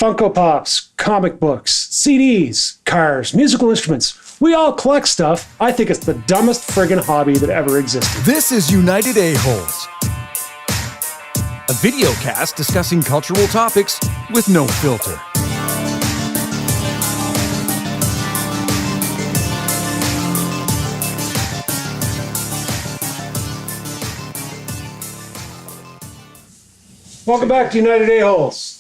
Funko Pops, comic books, CDs, cars, musical instruments. We all collect stuff. I think it's the dumbest friggin' hobby that ever existed. This is United A-Holes, a video cast discussing cultural topics with no filter. Welcome back to United A-Holes.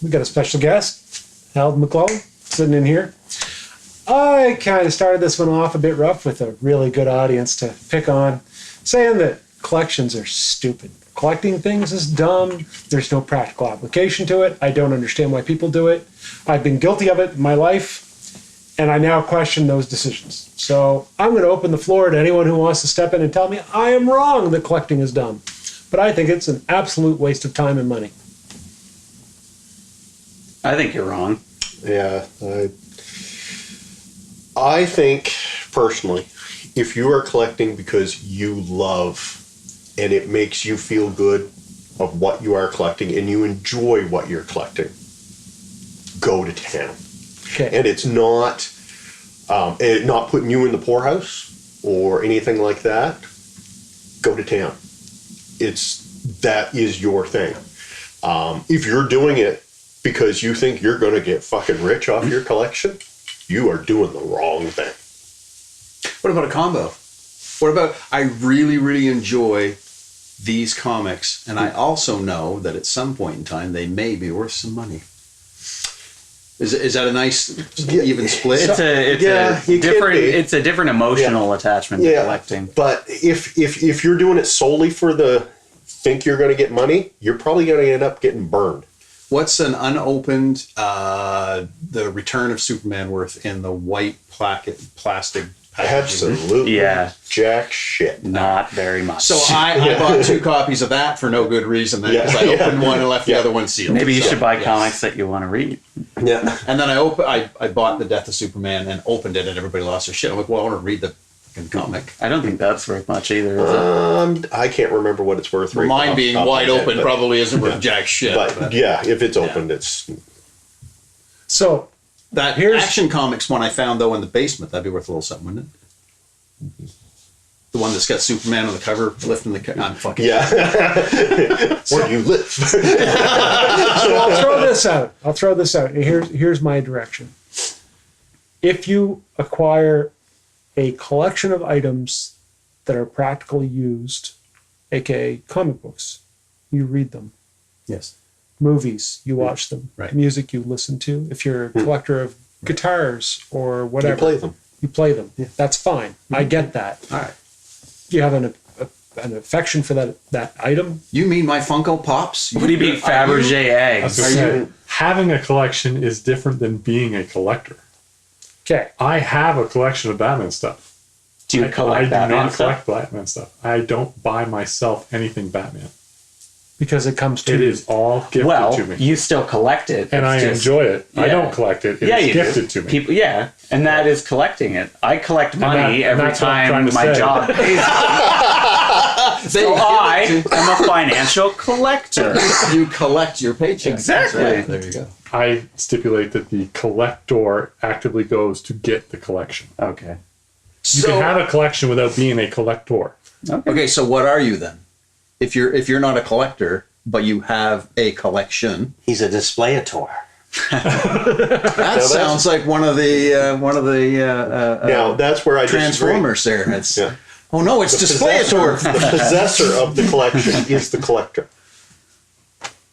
We got a special guest, Harold McClellan, sitting in here. I kind of started this one off a bit rough with a really good audience to pick on, saying that collections are stupid. Collecting things is dumb. There's no practical application to it. I don't understand why people do it. I've been guilty of it in my life, and I now question those decisions. So I'm going to open the floor to anyone who wants to step in and tell me I am wrong that collecting is dumb. But I think it's an absolute waste of time and money. I think you're wrong. Yeah. I think, personally, if you are collecting because you love and it makes you feel good of what you are collecting and you enjoy what you're collecting, go to town. Okay. And it's not putting you in the poorhouse or anything like that. Go to town. That is your thing. If you're doing it because you think you're going to get fucking rich off your collection, you are doing the wrong thing. What about a combo? What about, I really, really enjoy these comics, and I also know that at some point in time they may be worth some money. Is that a nice even split? It's a different emotional attachment to collecting. But if you're doing it solely for the think you're going to get money, you're probably going to end up getting burned. What's an unopened the Return of Superman worth in the white plastic packaging? Absolutely. Yeah. Jack shit. Not very much. So I bought 2 copies of that for no good reason because I opened one and left the other one sealed. Maybe you should buy comics that you want to read. Yeah. And then I bought The Death of Superman and opened it and everybody lost their shit. I'm like, well, I want to read the fucking comic. I don't think that's worth much either, is it? I can't remember what it's worth. Right Mine being wide open probably isn't worth jack shit. But yeah, if it's opened, it's... So... That Action Comics one I found, though, in the basement, that'd be worth a little something, wouldn't it? The one that's got Superman on the cover, lifting the... I'm fucking... Yeah. Where do you live? So I'll throw this out. Here's my direction. If you acquire a collection of items that are practically used, aka comic books, you read them. Yes. Movies, you watch them. Right. Music, you listen to. If you're a collector of guitars or whatever, You play them. Yeah. That's fine. Mm-hmm. I get that. All right. You have an affection for that item. You mean my Funko Pops? What do you mean Fabergé eggs? Having a collection is different than being a collector. Okay. I have a collection of Batman stuff. Do you collect Batman I do not stuff? collect Batman stuff. I don't buy myself anything Batman. Because it comes to It you. is all gifted to me. You still collect it. And I enjoy it. Yeah. I don't collect it. It's gifted to me. People, and that is collecting it. I collect money every time my job pays. So I am a financial collector. You collect your paycheck. Exactly. Right. There you go. I stipulate that the collector actively goes to get the collection. Okay. You can have a collection without being a collector. Okay, so what are you then? If you're not a collector, but you have a collection, he's a displayator. That sounds like one of the now that's where I Transformers disagree. there. It's oh no, it's displayator. The possessor of the collection is the collector.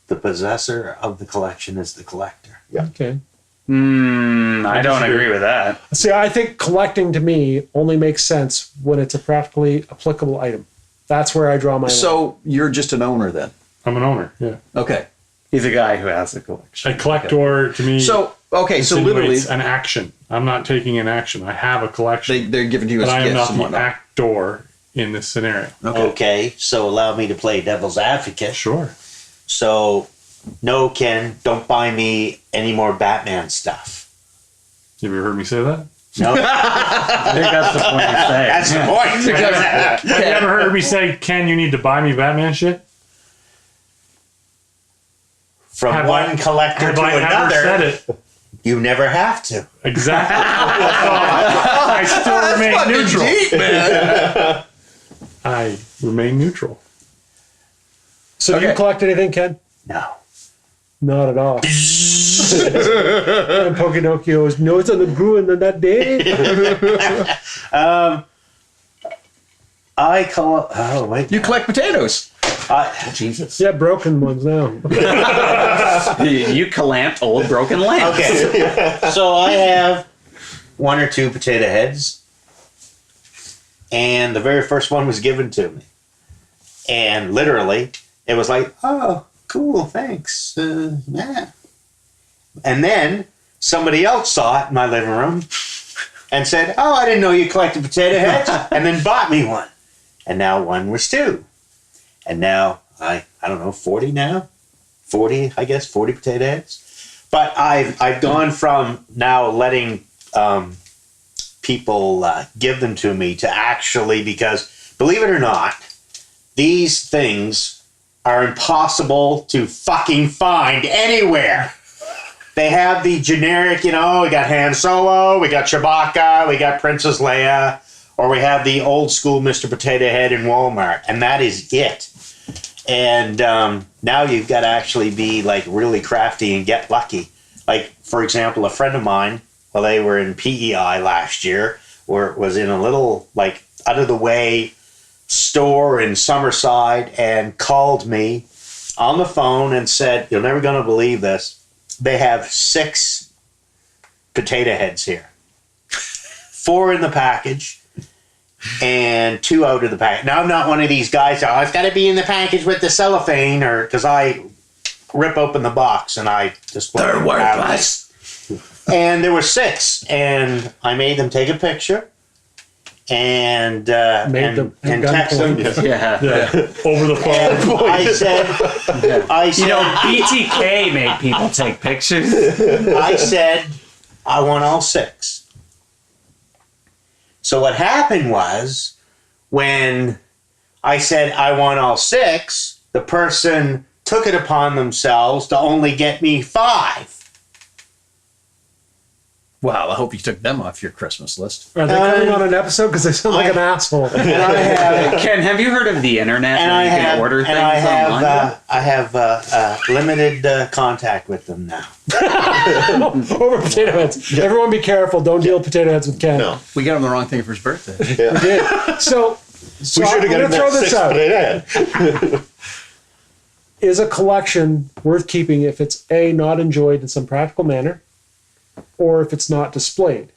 The possessor of the collection is the collector. Yeah. Okay. I don't agree with that. See, I think collecting to me only makes sense when it's a practically applicable item. That's where I draw my line. So you're just an owner then? I'm an owner, yeah. Okay. He's a guy who has a collection. A collector to me so literally an action. I'm not taking an action. I have a collection. They're giving to you as but I am gifts not and the whatnot. actor in this scenario. Okay, so allow me to play devil's advocate. Sure. So, no, Ken, don't buy me any more Batman stuff. Have you ever heard me say that? No. I think that's the point you're saying. That's the point. Have you ever heard me say, Ken, you need to buy me Batman shit? from one collector have to I ever another, said it? you never have to. Exactly. I still remain neutral. Deep, man. I remain neutral. So do you collect anything, Ken? No. Not at all. And Pokinocchio's nose on the gruen on that day. I call. Oh wait. You collect potatoes. Jesus. Yeah, broken ones now. You clamped old broken lamps. Okay. So I have one or two potato heads, and the very first one was given to me, and literally it was like, oh, cool, thanks, yeah. And then somebody else saw it in my living room and said, oh, I didn't know you collected potato heads, and then bought me one. And now one was two. And now, I don't know, 40 now? 40, I guess, 40 potato heads. But I've gone from now letting people give them to me to actually, because believe it or not, these things are impossible to fucking find anywhere. They have the generic, we got Han Solo, we got Chewbacca, we got Princess Leia, or we have the old school Mr. Potato Head in Walmart, and that is it. And now you've got to actually be like really crafty and get lucky. Like, for example, a friend of mine, while they were in PEI last year, was in a little like out of the way store in Summerside and called me on the phone and said, you're never going to believe this. They have 6 potato heads here. 4 in the package and 2 out of the package. Now, I'm not one of these guys, it's got to be in the package with the cellophane, or because I rip open the box and I just... They're worthless. And there were 6, and I made them take a picture and text them. Yeah. Over the phone. I said, BTK made people take pictures. I said, I want all 6. So what happened was, when I said I want all 6, the person took it upon themselves to only get me 5. Wow, I hope you took them off your Christmas list. Are they coming on an episode? Because they sound like an asshole. And I have, Ken, have you heard of the internet and where I you can have, order and things I have, online? limited contact with them now. Over potato heads. Yeah. Everyone be careful. Don't deal potato heads with Ken. No. We got him the wrong thing for his birthday. Yeah. We did. So We should have got him that 6 potato head. Is a collection worth keeping if it's A, not enjoyed in some practical manner, or if it's not displayed?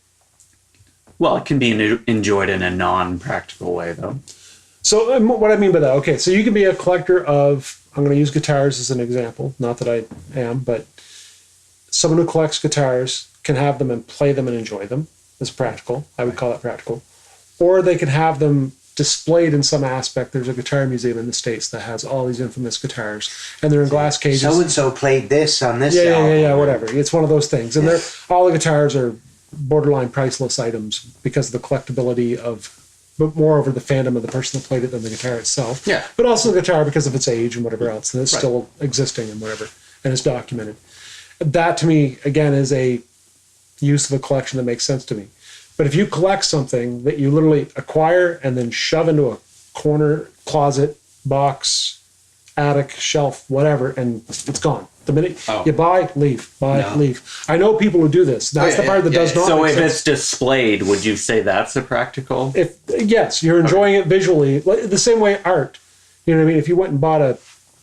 Well, it can be enjoyed in a non-practical way, though. So what I mean by that, okay, so you can be a collector of, I'm going to use guitars as an example, not that I am, but someone who collects guitars can have them and play them and enjoy them. That's practical. I would call that practical. Or they can have them displayed in some aspect. There's a guitar museum in the States that has all these infamous guitars, and they're in glass cages. So-and-so played this on this album. Yeah, whatever. It's one of those things. And all the guitars are borderline priceless items because of the collectability but more over the fandom of the person that played it than the guitar itself. Yeah. But also the guitar because of its age and whatever else, and it's still existing and whatever, and it's documented. That, to me, again, is a use of a collection that makes sense to me. But if you collect something that you literally acquire and then shove into a corner, closet, box, attic, shelf, whatever, and it's gone. The minute you buy, leave. Leave. I know people who do this. That's the part that does not So make if sense. it's displayed, would you say that's a practical? Yes, you're enjoying it visually. The same way art. You know what I mean? If you went and bought a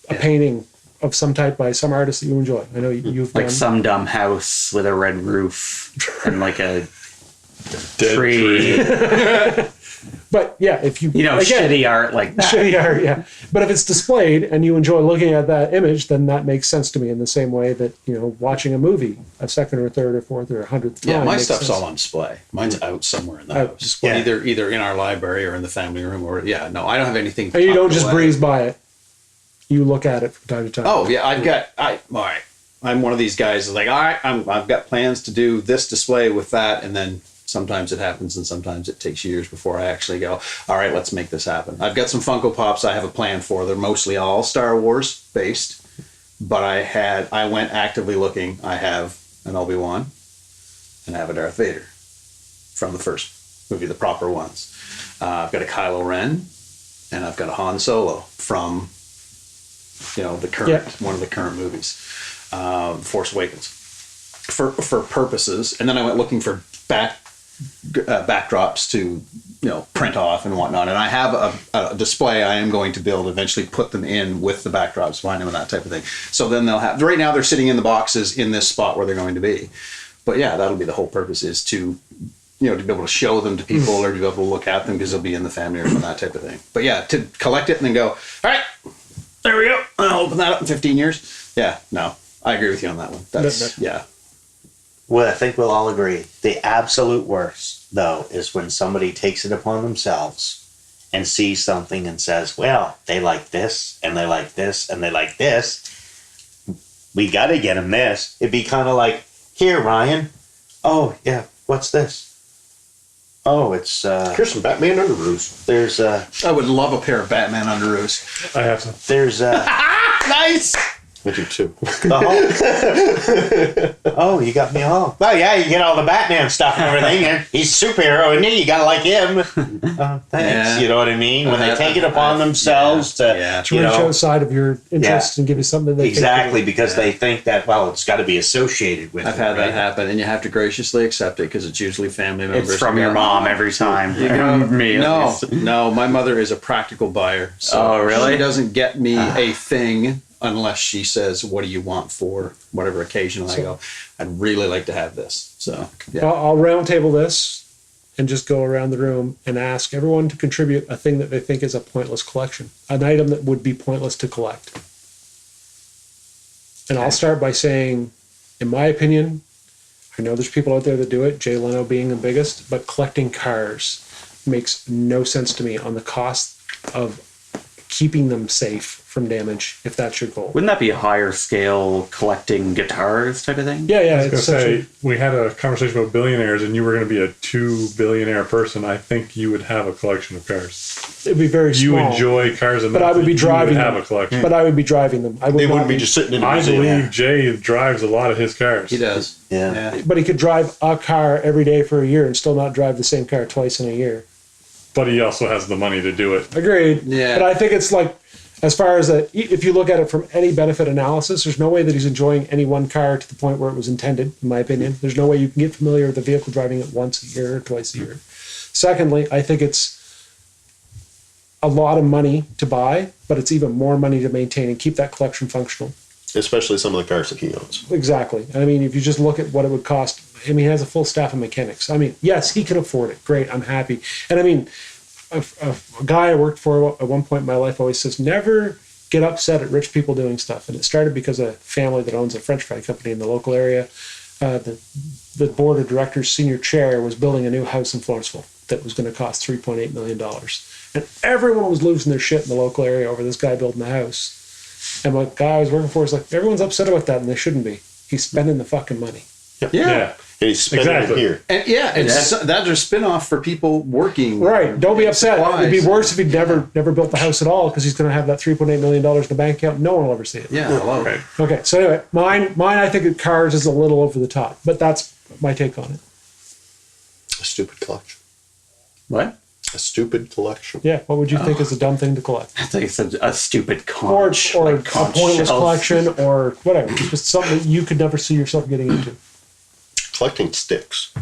painting of some type by some artist that you enjoy. I know you've like done. some dumb house with a red roof and like a tree. But yeah, if you again, shitty art like that. Shitty art, yeah. But if it's displayed and you enjoy looking at that image, then that makes sense to me in the same way that, watching a movie a second or third or fourth or 100th time. Yeah, my makes stuff's sense. all on display. Mine's out somewhere in the Out. house. Yeah. Either in our library or in the family room I don't have anything. And you don't tucked just away. breeze by it. You look at it from time to time. Oh yeah, all right. I'm one of these guys that's like, all right, I've got plans to do this display with that, and then sometimes it happens and sometimes it takes years before I actually go, all right, let's make this happen. I've got some Funko Pops I have a plan for. They're mostly all Star Wars based, but I went actively looking. I have an Obi-Wan and I have a Darth Vader from the first movie, the proper ones. I've got a Kylo Ren and I've got a Han Solo from, the current, one of the current movies, Force Awakens, for purposes. And then I went looking for backdrops to, print off and whatnot. And I have a display I am going to build, eventually put them in with the backdrops behind them and that type of thing. So then they'll have, right now they're sitting in the boxes in this spot where they're going to be. But yeah, that'll be the whole purpose, is to, to be able to show them to people or to be able to look at them because they'll be in the family or that type of thing. But yeah, to collect it and then go, all right, there we go. I'll open that up in 15 years. Yeah, no, I agree with you on that one. That's, yeah. Well, I think we'll all agree. The absolute worst, though, is when somebody takes it upon themselves and sees something and says, well, they like this, and they like this, and they like this. We got to get them this. It'd be kind of like, here, Ryan. Oh, yeah, what's this? Oh, it's... here's some Batman underoos. There's... I would love a pair of Batman underoos. I have some. There's... Nice! I do too. Oh, you got me all. Well, yeah, you get all the Batman stuff and everything. And he's a superhero, isn't he? You gotta like him. Thanks. Yeah. You know what I mean? When they take it upon themselves to show side of your interest and give you something that exactly, because they think that, well, it's got to be associated with. I've had that happen, and you have to graciously accept it because it's usually family members. It's from your mom every time. Me, no, my mother is a practical buyer. So really? She doesn't get me a thing unless she says, what do you want for whatever occasion? And I go, I'd really like to have this. So yeah. I'll round table this and just go around the room and ask everyone to contribute a thing that they think is a pointless collection, an item that would be pointless to collect. And I'll start by saying, in my opinion, I know there's people out there that do it, Jay Leno being the biggest, but collecting cars makes no sense to me on the cost of keeping them safe from damage, if that's your goal. Wouldn't that be a higher scale collecting guitars type of thing? Yeah. I was going to say, we had a conversation about billionaires and you were going to be a 2 billionaire person. I think you would have a collection of cars. It'd be very small. You enjoy cars enough, but I would be driving them. have a collection. But I would be driving them. They wouldn't be just sitting in the museum. I believe Jay drives a lot of his cars. He does. Yeah. But he could drive a car every day for a year and still not drive the same car twice in a year. But he also has the money to do it. Agreed. Yeah. But I think it's like, as far as if you look at it from any benefit analysis, there's no way that he's enjoying any one car to the point where it was intended, in my opinion. There's no way you can get familiar with the vehicle driving it once a year or twice a year. Secondly, I think it's a lot of money to buy, but it's even more money to maintain and keep that collection functional. Especially some of the cars that he owns. Exactly. I mean, if you just look at what it would cost, I mean, he has a full staff of mechanics. I mean, yes, he can afford it. Great, I'm happy. And I mean, a guy I worked for at one point in my life always says, never get upset at rich people doing stuff. And it started because a family that owns a French fry company in the local area, the board of directors senior chair was building a new house in Floresville that was going to cost $3.8 million. And everyone was losing their shit in the local area over this guy building the house. And my guy I was working for was like, everyone's upset about that and they shouldn't be. He's spending the fucking money. Yeah. And he's spending it here. And that's a spin-off for people working. Right. Don't be upset. Supplies. It'd be worse if he'd never built the house at all because he's going to have that $3.8 million in the bank account. No one will ever see it. Yeah. Hello. Right. Okay. So anyway, mine. I think cars is a little over the top, but that's my take on it. A stupid collection. What? A stupid collection. Yeah. What would you think is a dumb thing to collect? I think it's a stupid conch. Or like a conch pointless shelf. collection or whatever. Just something that you could never see yourself getting into. Collecting sticks.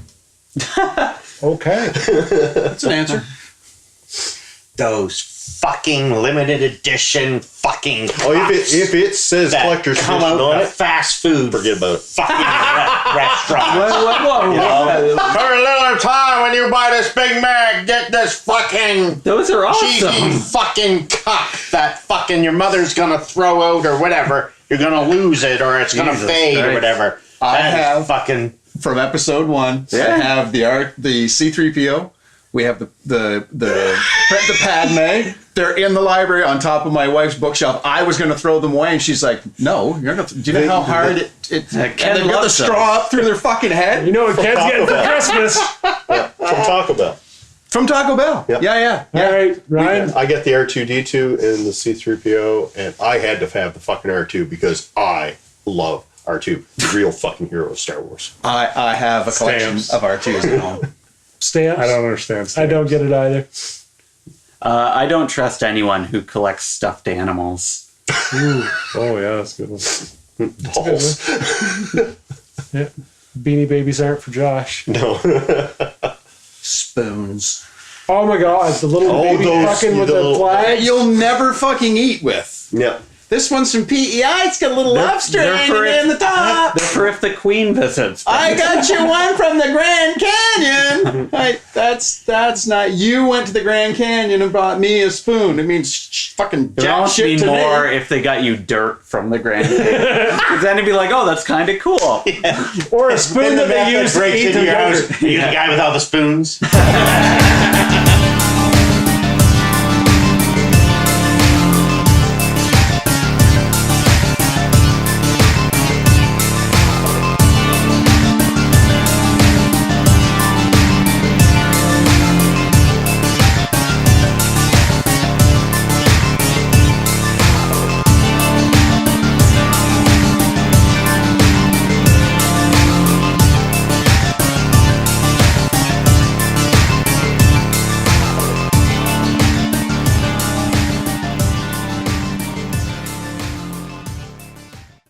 Okay. That's an answer. Those fucking limited edition fucking if it says that collector's come edition out on of it, fast food forget about it. fucking restaurant. Whoa. You know? For a little time when you buy this Big Mac, get this fucking Those are cheesy awesome. fucking cup that fucking your mother's gonna throw out or whatever. You're gonna lose it or it's gonna fade or Christ. whatever. I That is have- fucking From episode 1, I have the C-3PO. We have the Padme. They're in the library on top of my wife's bookshelf. I was going to throw them away, and she's like, "No, you're not." Do you know how hard it? And they've got the loves straw up through their fucking head. You know what Ken's getting for Christmas? From Taco Bell. From Taco Bell. Yep. Yeah. All right, Ryan. I get the R2D2 and the C3PO, and I had to have the fucking R2 because I love R2, the real fucking hero of Star Wars. I have a collection Stamps. of R2s at home. Stamps. I don't understand. I don't get it either. I don't trust anyone who collects stuffed animals. Oh yeah, that's a good one. Balls. Yeah. Beanie Babies aren't for Josh. No. Spoons. Oh my God, the little baby fucking with the flag. You'll never fucking eat with. Yeah. This one's from PEI. It's got a little lobster hanging in the top. They're for if the Queen visits. I got you one from the Grand Canyon. That's not. You went to the Grand Canyon and brought me a spoon. It means fucking There jack must shit be to more me. if they got you dirt from the Grand Canyon. 'Cause then it'd be like, oh, that's kind of cool. Or a spoon that they use to breaks eat into the your yogurt. house. You're the guy with all the spoons.